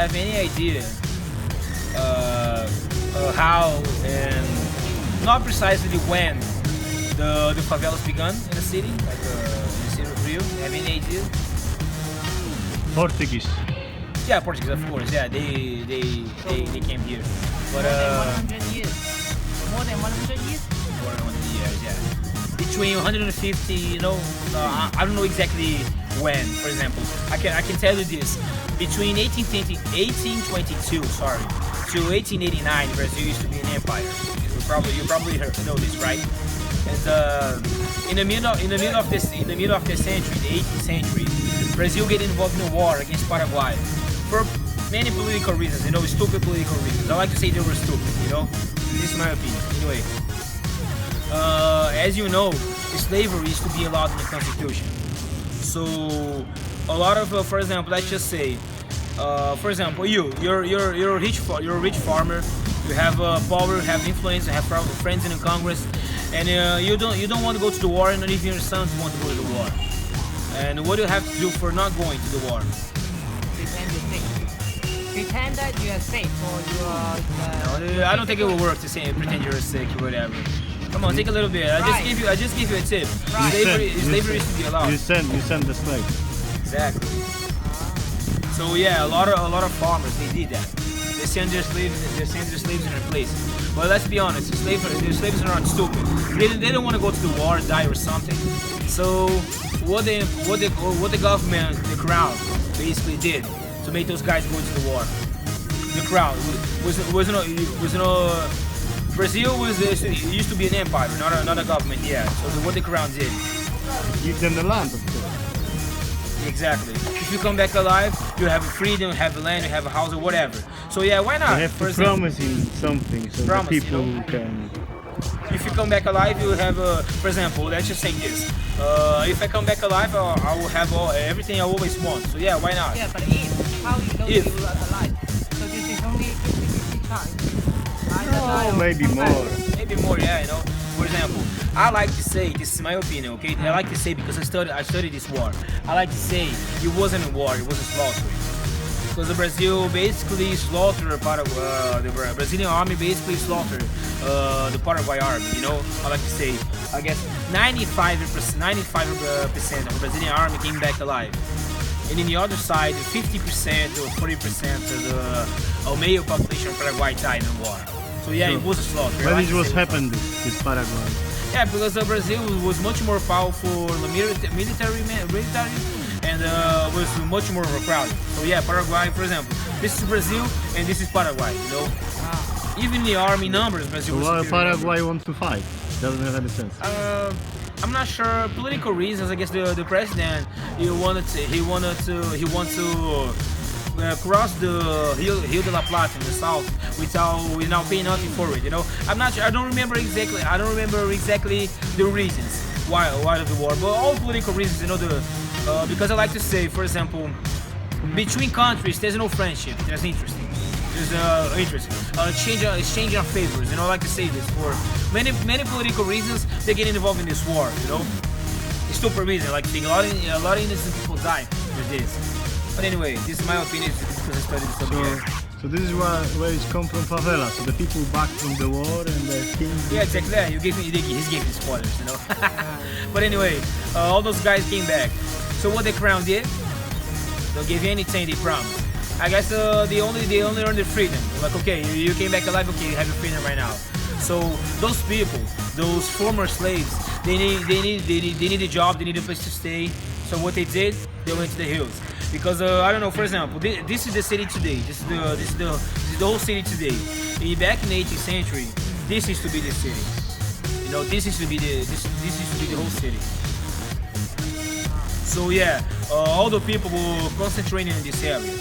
have any idea how and not precisely when the favelas began in the city, like in the city of Rio? Have any idea? Portuguese. Yeah, Portuguese, of course. Yeah, they came here. But More than 100 years? more than 100 years, yeah. Between 150, you know, I don't know exactly when. For example, I can tell you this: between 1822, sorry, to 1889, Brazil used to be an empire. You probably know this, right? And in the middle of the century, the 18th century, Brazil get involved in a war against Paraguay for many political reasons, you know, stupid political reasons. I like to say they were stupid, you know. This is my opinion. Anyway, as you know, slavery used to be allowed in the Constitution. So a lot of, for example, let's just say, for example, you're a rich farmer. You have power, you have influence, you have friends in the Congress, and you don't want to go to the war, and not even your sons want to go to the war. And what do you have to do for not going to the war? Pretend you're sick. Pretend that you are safe or you are. No, I don't think it will work to say pretend you're sick or whatever. Come on, take a little bit. I just give you a tip. Right. Slavery is to be allowed. You send the slaves. Exactly. So yeah, a lot of farmers, they did that. They send their slaves in their place. But let's be honest, the slaves are not stupid. They don't want to go to the war, die or something. So what the government, the crown, basically did to make those guys go to the war. The crown was no. Brazil used to be an empire, not a government. Yeah. So what the crown did. Give them the land, of course. Exactly. If you come back alive, you have freedom, you have a land, you have a house or whatever. So yeah, why not? They have to promise him something so the people can. If you come back alive, you have for example, let's just say this. If I come back alive, I will have everything I always want. So yeah, why not? Yeah, but how you know you are alive? So this is only 50-50 chance. Oh, maybe more. Maybe more, yeah, you know. For example, I like to say, this is my opinion, okay? I like to say, because I studied this war, I like to say it wasn't a war, it was a slaughter. Because the Brazil basically slaughtered the Brazilian army basically slaughtered the Paraguay army, you know? I like to say, I guess 95% of the Brazilian army came back alive. And in the other side, 50% or 40% of the male population of Paraguay died in the war. So yeah, it was a slaughter. When it was happened, this Paraguay? Yeah, because Brazil was much more powerful military and was much more overcrowded. So yeah, Paraguay, for example, this is Brazil and this is Paraguay, you know. Even the army numbers, Brazil was Why superior. Paraguay want to fight? Doesn't have any sense. I'm not sure. Political reasons. I guess the president he wanted to cross the Rio de la Plata in the south without paying nothing for it. You know, I'm not sure. I don't remember exactly the reasons why of the war, but all political reasons. You know, because I like to say, for example, between countries there's no friendship. There's interesting. There's exchange of favors. You know, I like to say this for many political reasons. They get involved in this war. You know, it's stupid reason. Like a lot of innocent people die with this. But anyway, this is my opinion because I studied this. So this is where it's come from, favela. So the people back from the war and the king. Yeah, exactly. Yeah, he's giving spoilers, you know. But anyway, all those guys came back. So what the crown did? They'll give you anything they promised. I guess they only earned their freedom. Like, okay, you came back alive. Okay, you have your freedom right now. So those people, those former slaves, they need a job. They need a place to stay. So what they did? They went to the hills. Because I don't know. For example, this is the city today. This is the whole city today. Back in the 18th century, this used to be the city. You know, this used to be the whole city. So yeah, all the people were concentrating in this area.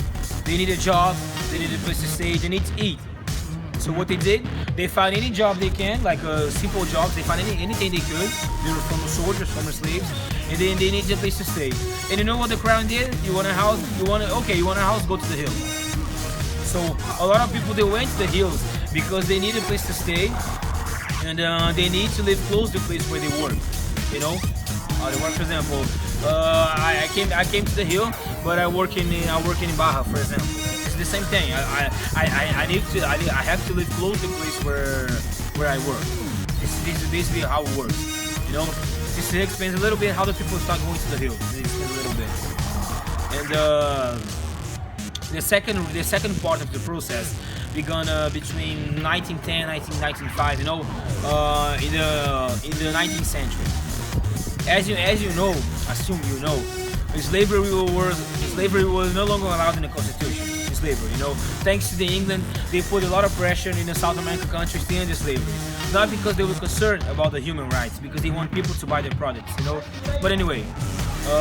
They need a job. They need a place to stay. They need to eat. So what they did, they found any job they can, like simple jobs. They found anything they could. They were former soldiers, former slaves, and then they needed a place to stay. And you know what the crown did? You want a house? You want a house? Go to the hills. So a lot of people, they went to the hills because they need a place to stay, and they need to live close to the place where they work. You know, they work. For example, I came to the hill, but I work in Barra, for example. the same thing. I have to live close to the place where I work. This is basically how it works. You know, this explains a little bit how the people start going to the hills. This explains a little bit. And the second part of the process began between 1910 and 1905. You know, in the 19th century. As you know, assume you know, slavery was no longer allowed in the Constitution. Slavery, you know, thanks to the England, they put a lot of pressure in the South American countries to end the slavery. Not because they were concerned about the human rights, because they want people to buy their products, you know. But anyway,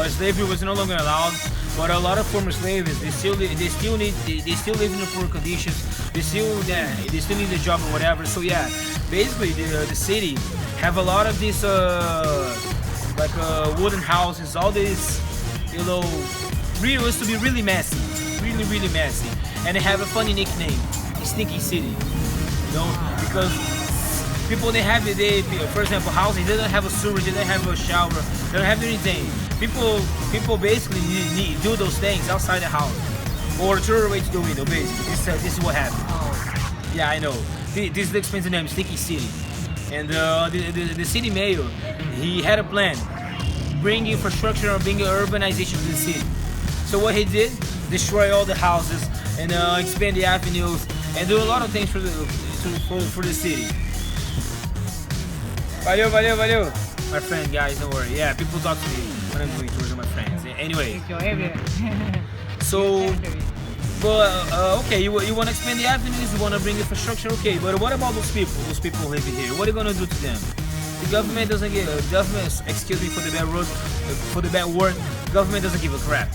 slavery was no longer allowed. But a lot of former slaves, they still live in the poor conditions. They still need a job or whatever. So yeah, basically the city have a lot of these wooden houses, all these, you know, really used to be really messy. Really messy, and they have a funny nickname, Stinky City, you know, because people for example, houses, they don't have a sewage, they don't have a shower, they don't have anything. People basically need do those things outside the house, or throw away to the window. Basically, this is what happened. Yeah, I know. This explains the name, Stinky City, and the city mayor, he had a plan, bring infrastructure and bring urbanization to the city. So what he did? Destroy all the houses and expand the avenues and do a lot of things for the city. Valeu. My friend, guys, don't worry. Yeah, people talk to me when I'm doing tours with my friends. Anyway. So, but okay, you want to expand the avenues, you want to bring infrastructure, okay. But what about those people? Those people living here. What are you gonna do to them? The government doesn't give. Excuse me for the bad word. Government doesn't give a crap.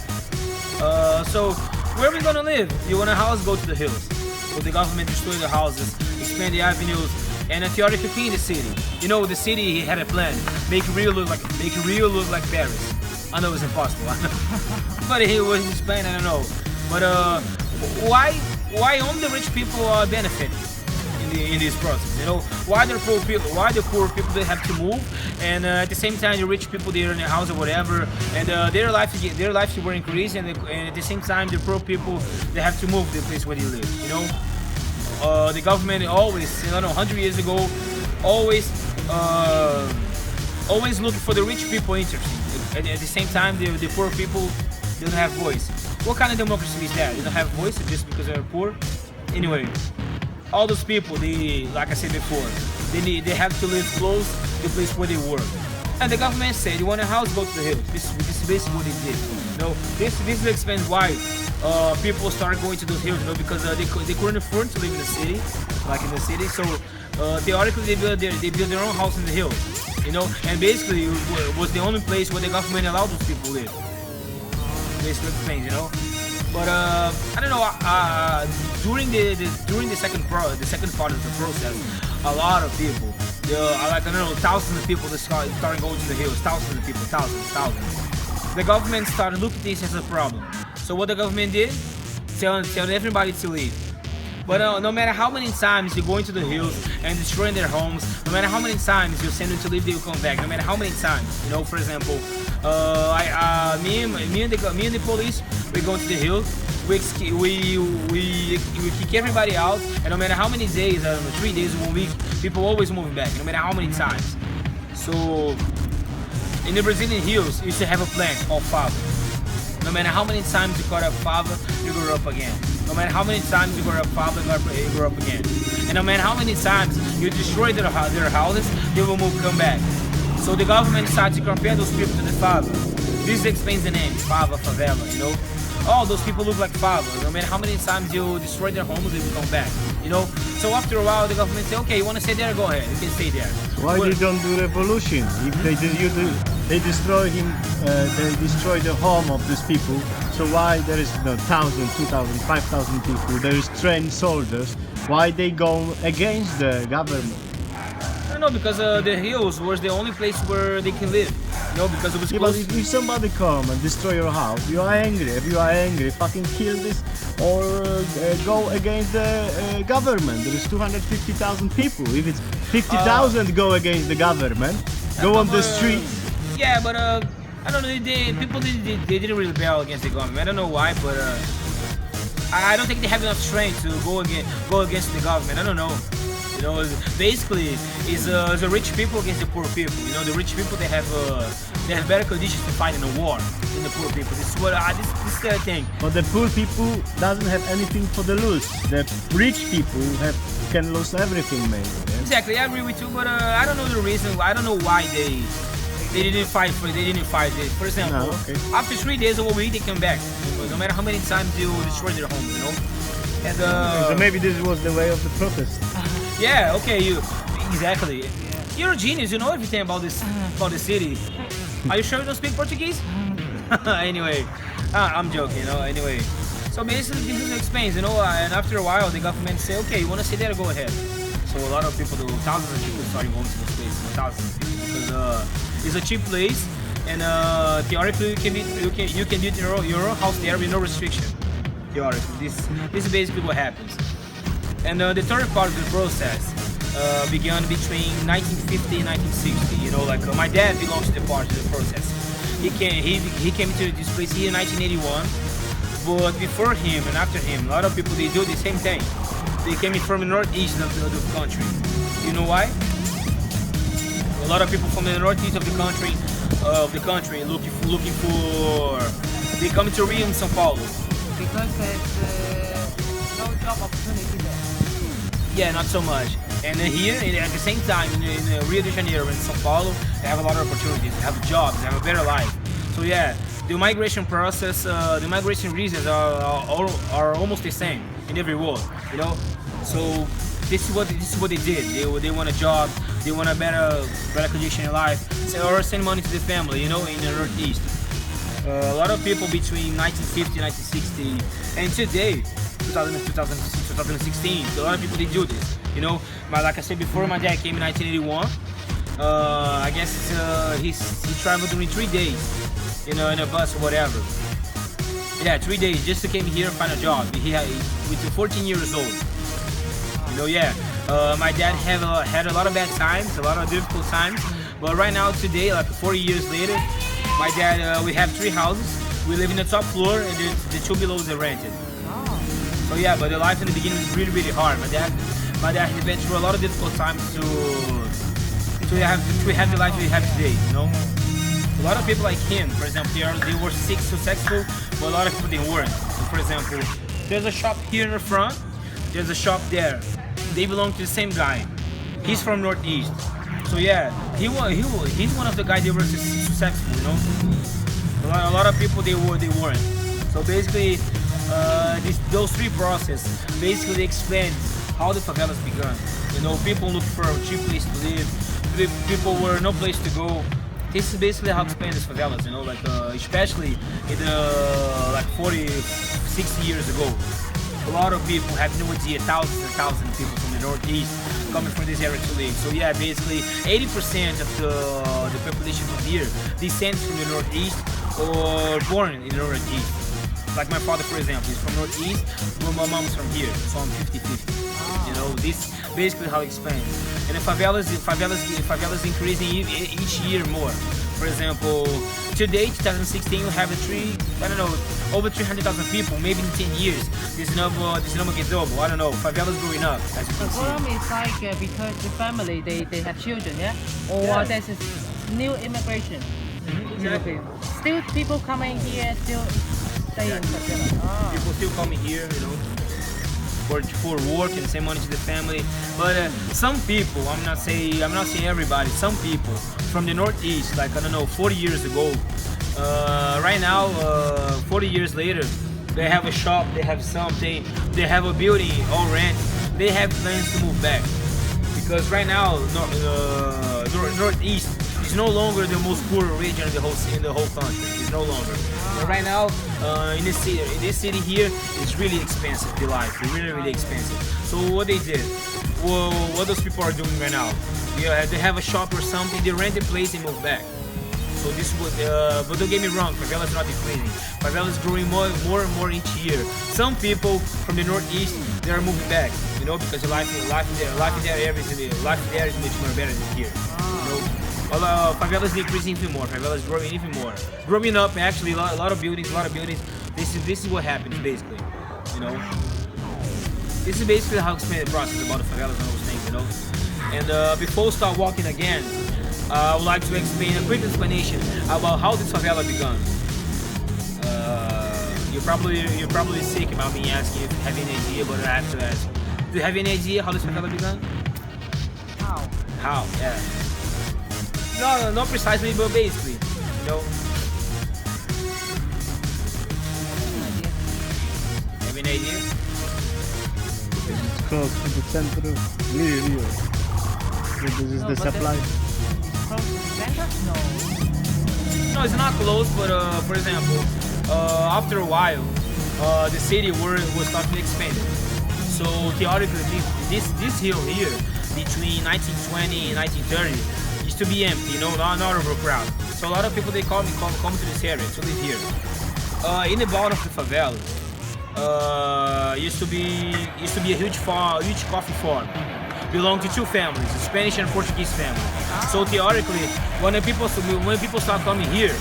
So where are we gonna live? You want a house? Go to the hills. So the government destroy the houses, expand the avenues, and theoretically clean the city. You know, the city had a plan, make Rio look like Paris. I know it's impossible, but it was his plan. I don't know. But why only the rich people are benefiting in this process? You know, why the poor people they have to move, and at the same time the rich people they're in a house or whatever, and their lives were increased, and at the same time the poor people they have to move to the place where they live. You know, the government always, 100 years ago, always looking for the rich people interesting. At the same time, the poor people they don't have voice. What kind of democracy is that? They don't have voice just because they're poor. Anyway. All those people, like I said before, they have to live close to the place where they work. And the government said, you want a house, go to the hills. This is basically what they did. You know, this explains why people started going to those hills. You know, because they couldn't afford to live in the city, like in the city. So theoretically, they built their own house in the hills. You know, and basically it was the only place where the government allowed those people to live. Basically explains, you know. But I don't know. During the second part of the process, a lot of people, thousands of people that started going to the hills. Thousands of people, thousands. The government started looking at this as a problem. So what the government did? Tell everybody to leave. But no matter how many times you go into the hills and destroying their homes, no matter how many times you send them to leave, they will come back. No matter how many times, you know. For example, me and the police, we go to the hills. We kick everybody out, and no matter how many days, 3 days, 1 week, people always moving back. No matter how many times. So in the Brazilian hills, you used to have a plant called favela. No matter how many times you cut up favela, you grow up again. No matter how many times you grow up favela, you grow up again. And no matter how many times you destroy their houses, they will come back. So the government started to compare those people to the favela. This explains the name, favela, you know. All those people look like favela. No matter how many times you destroy their homes, they will come back, you know. So after a while, the government say, okay, you want to stay there? Go ahead, you can stay there. Why they don't do revolution? If they destroy the home of these people. So why there is 1,000, 2,000, 5,000 people? There is trained soldiers. Why they go against the government? I don't know, because the hills was the only place where they can live. You know, because it was close. But if somebody come and destroy your house, you are angry. If you are angry, fucking kill this or go against the government. There is 250,000 people. If it's 50,000 go against the government, go on the streets. Yeah, but I don't know. People didn't rebel against the government. I don't know why, but I don't think they have enough strength to go against the government. I don't know. You know, basically, it's the rich people against the poor people. You know, the rich people they have better conditions to fight in a war than the poor people. This is what this is the thing. But the poor people doesn't have anything for the lose. The rich people can lose everything, maybe. Yeah? Exactly, I agree with you, but I don't know the reason. I don't know why they didn't fight for it. They didn't fight it. For example, No, okay. after 3 days of a week, they come back. No matter how many times they will destroy their homes, you know. And So maybe this was the way of the protest. yeah, okay, exactly. You're a genius. You know everything about the city. Are you sure you don't speak Portuguese? Anyway, I'm joking. You know. Anyway, so basically this is expense, you know. And after a while, the government say, okay, you want to stay there, go ahead. So a lot of people, thousands of people started going to this place. Thousands of people because it's a cheap place, and theoretically you can do it in your own house there with no restriction. Theoretically, this is basically what happens. And the third part of the process began between 1950 and 1960. You know, like my dad belongs to the part of the process. He came to this place here in 1981, but before him and after him, a lot of people they do the same thing. They came from the northeast of the country. You know why? A lot of people from the northeast of the country looking for they come to Rio and São Paulo. Because there's no job opportunity there. Yeah, not so much. And here, at the same time, in Rio de Janeiro and São Paulo, they have a lot of opportunities. They have jobs. They have a better life. So yeah, the migration process, the migration reasons are almost the same in every world. You know, so this is what they did. They want a job. They want a better condition in life, or send money to the family. You know, in the northeast. A lot of people between 1950 and 1960 and today, 2016, a lot of people they do this. You know, like I said before, my dad came in 1981. I guess he traveled during 3 days, you know, in a bus or whatever. Yeah, 3 days just to came here and find a job. With 14 years old. You know, yeah. My dad had a lot of bad times, a lot of difficult times. But right now, today, like 40 years later, my dad, we have 3 houses. We live in the top floor, and the 2 below are rented. So yeah, but the life in the beginning was really, really hard. My dad has been through a lot of difficult times to have the life we have today. You know, a lot of people like him, for example, they were successful, but a lot of people they weren't. So for example, there's a shop here in the front. There's a shop there. They belong to the same guy. He's from Northeast. So yeah, he's one of the guys that were successful, you know. A lot of people they weren't. So basically, those 3 processes basically explain how the favelas began. You know, people look for a cheap place to live. People were no place to go. This is basically how explain this favelas. You know, like especially in like 40, 60 years ago. A lot of people have no idea, thousands and thousands of people from the northeast coming from this area to live. So yeah, basically 80% of the population from here descends from the northeast or born in the northeast. Like my father, for example, is from northeast, but my mom's from here, so I'm 50-50. You know, this basically how it explains. And the favelas increasing each year more. For example, today, 2016, we have over 300,000 people. Maybe in 10 years, this number gets double. I don't know. Favelas growing up, as you can The see. problem is like because the family they have children, yeah, or Yeah. there's a new immigration. Exactly. Still people coming here, still staying in Favela. People still coming here, you know, for work and send money to the family. But some people, I'm not saying everybody. Some people from the northeast, like I don't know, 40 years ago. Right now, 40 years later, they have a shop, they have something, they have a building all rent. They have plans to move back because right now, northeast is no longer the most poor region in the whole country. It's no longer. But right now, in this city here, it's really expensive. The life, it's really, really expensive. So what they did, what those people are doing right now, they have a shop or something, they rent a place and move back. So this is what, but don't get me wrong, favela is not decreasing. Favela is growing more and more each year. Some people from the northeast, they are moving back, you know, because the life in that area is much more better than here. You know, favela is decreasing even more. Favela is growing even more. Growing up, actually, a lot of buildings. This is what happens basically. you know. This is basically how I explain the process about the favelas and those things, you know. And before we start walking again, I would like to explain a quick explanation about how this favela began. You're probably sick about me asking if you have any idea, but I have to ask. Do you have any idea how this favela began? How? How? Yeah. No, not precisely, but basically, you know. Have any idea? It's close to the center of Rio. So this is No, the but supply. It's close to the center? No. No, it's not close, but for example, after a while, the city was starting to expand. So theoretically, this hill here, between 1920 and 1930, used to be empty, you know, not overcrowded. So a lot of people they come to this area to live here. In the bottom of the favela, used to be a huge coffee farm. Belonged to two families, a Spanish and Portuguese family. So theoretically, when people start coming here,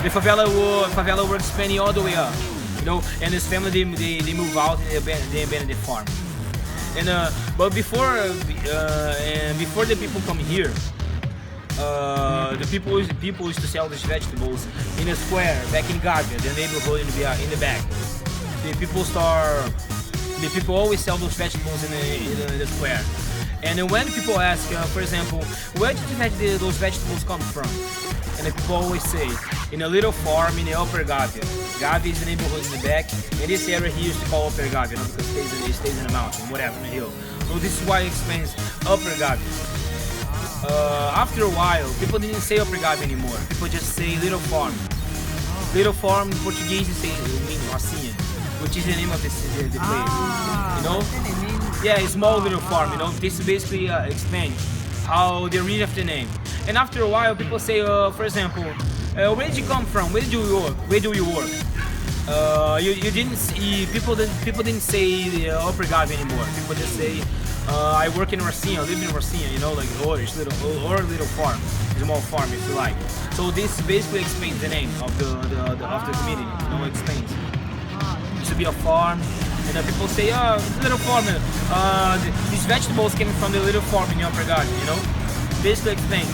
the favela were expanding all the way up, you know. And this family they move out and they abandon the farm. And but before the people come here, the people used to sell these vegetables in a square back in Gávea, the neighborhood in the back. The people always sell those vegetables in the square. And when people ask, for example, where did those vegetables come from? And the people always say, in a little farm in the Upper Gávea. Gávea is the neighborhood in the back, and this area here used to call Upper Gávea, not because it stays in the mountain, whatever, in the hill. So this is why it explains Upper Gávea. After a while, people didn't say Upper Gávea anymore. People just say Little Farm. Little Farm in Portuguese means Rocinha, which is the name of the place. You know? Yeah, a small little farm, you know. This basically explains how the origin of the name. And after a while, people say, for example, where did you come from? Where do you work? Where do you work? You didn't see, people didn't say Upper Gávea anymore. People just say, I work in Rocinha, I live in Rocinha, you know, like or little farm, small farm if you like. So this basically explains the name of the community. You know, it explains. It used to be a farm. And people say, little farm, these vegetables came from the little farm in Upper Gávea, you know? Basically explains.